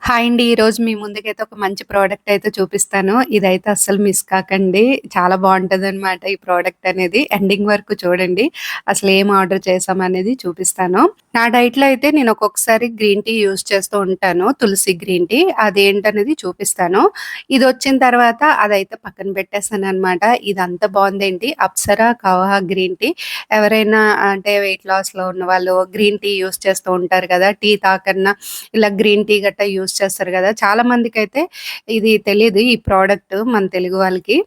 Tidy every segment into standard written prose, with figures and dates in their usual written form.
Hi అండి. ఈరోజు మీ ముందుకైతే ఒక మంచి ప్రోడక్ట్ అయితే చూపిస్తాను. ఇదైతే అస్సలు మిస్ కాకండి. చాలా బావుంటదనమాట ఈ ప్రోడక్ట్ అనేది. ఎండింగ్ వరకు చూడండి. అసలేం ఆర్డర్ చేశామనేది చూపిస్తాను. నా డైట్‌లో అయితే నేను ఒక్కొక్కసారి గ్రీన్ టీ యూజ్ చేస్తూ ఉంటాను. తులసి గ్రీన్ టీ. అదేంటనేది చూపిస్తాను. ఇదొచ్చిన తర్వాత అదైతే పక్కన పెట్టేసాననమాట. ఇదంత బావుందేంటి అప్సరా కవా గ్రీన్ టీ. ఎవరైనా అంటే వెయిట్ లాస్‌లో ఉన్నవాళ్ళు గ్రీన్ టీ యూజ్ చేస్తూ ఉంటారు కదా! టీ తాగన్నా ఇలా గ్రీన్ టీ గట్టా యూజ్ చేస్తారు గదా! చాలా మందికైతే ఇది తెలీదు ఈ ప్రోడక్ట్ మన తెలుగు వాళ్ళకి.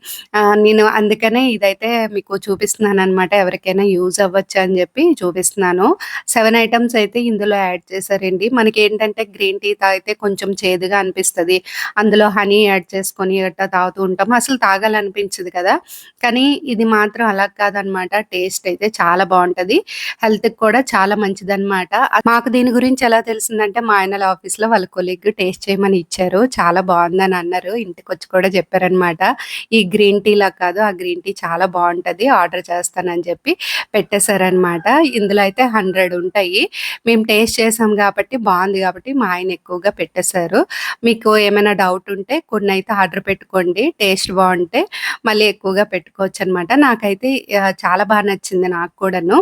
నేను అందుకనే ఇదైతే మీకు చూపిస్తున్నాననమాట. ఎవరికైనా యూజ్ అవ్వచ్చు అని జెప్పి చూపిస్తున్నాను. 7 ఐటెమ్స్ అయితే ఇందులో యాడ్ చేశారండి. మనకేంటంటే గ్రీన్ టీ తాగితే కొంచెం చేదుగా అనిపిస్తది. అందులో హనీ యాడ్ చేసుకొని గట్టా తాగుతూ ఉంటాము. అసలు తాగాలనిపించదు కదా! కానీ ఇది మాత్రం అలా కాదనమాట. టేస్ట్ అయితే చాలా బావుంటది. హెల్త్‌కి కూడా చాలా మంచిదనమాట. మాకు దీని గురించి ఎలా తెలిసిందంటే, మా ఆయనల ఆఫీస్‌లో వాళ్ళ కొలీగ్ టేస్ట్ చేయమని ఇచ్చారు. చాలా బావుందని అన్నారు. ఇంటికొచ్చి కూడా చెప్పారనమాట. ఈ గ్రీన్ టీలా కాదు, ఆ గ్రీన్ టీ చాలా బావుంటది. ఆర్డర్ చేస్తానని చెప్పి పెట్టేశారనమాట. ఇందులో అయితే 100 ఉంటాయి. మేము టేస్ట్ చేసాం కాబట్టి బావుంది కాబట్టి మా ఆయన ఎక్కువగా పెట్టేశారు. మీకు ఏమైనా డౌట్ ఉంటే కొన్నైతే ఆర్డర్ పెట్టుకోండి. టేస్ట్ బావుంటే మళ్ళీ ఎక్కువగా పెట్టుకోవచ్చనమాట. నాకైతే చాలా నచ్చింది నాకు కూడాను.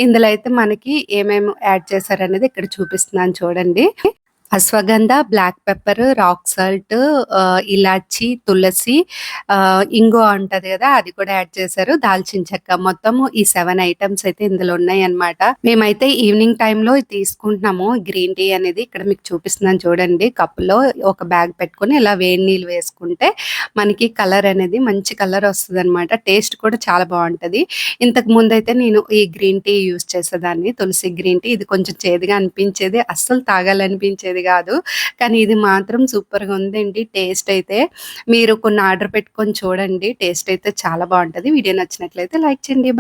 ఇందులో అయితే మనకి ఏమేమి యాడ్ చేశారనేది ఇక్కడ చూపిస్తున్నాను చూడండి. Ashwagandha, black pepper, rock salt, ఇలాచి, తులసి, ఇంగువ ఉంటది గదా! అది కూడా యాడ్ చేశారు. దాల్చిన చెక్క మొత్తము ఈ 7 ఐటెమ్స్ అయితే ఇందులో ఉన్నాయన్నమాట. మేమైతే ఈవినింగ్ టైమ్‌లో ఇది తీసుకుంటున్నాము గ్రీన్ టీ అనేది. ఇక్కడ మీకు చూపిస్తున్నాను చూడండి. కప్‌లో ఒక బ్యాగ్ పెట్టుకొని ఇలా వేడి నీళ్ళు వేసుకుంటే మనకి కలర్ అనేది మంచి కలర్ వస్తదనమాట. టేస్ట్ కూడా చాలా బావుంటది. ఇంతకు ముందైతే నేను ఈ గ్రీన్ టీ యూజ్ చేసేదాన్ని. తులసి గ్రీన్ టీ. ఇది కొంచెం చేదుగా అనిపించేది. అస్సలు తాగాలనిపించేది గాదు. కానీ ఇది మాత్రం సూపర్‌గా ఉందండి టేస్ట్ అయితే. మీరు కొన్ని ఆర్డర్ పెట్టుకొని చూడండి. టేస్ట్ అయితే చాలా బావుంటది. వీడియో నచ్చినట్లయితే లైక్ చేయండి.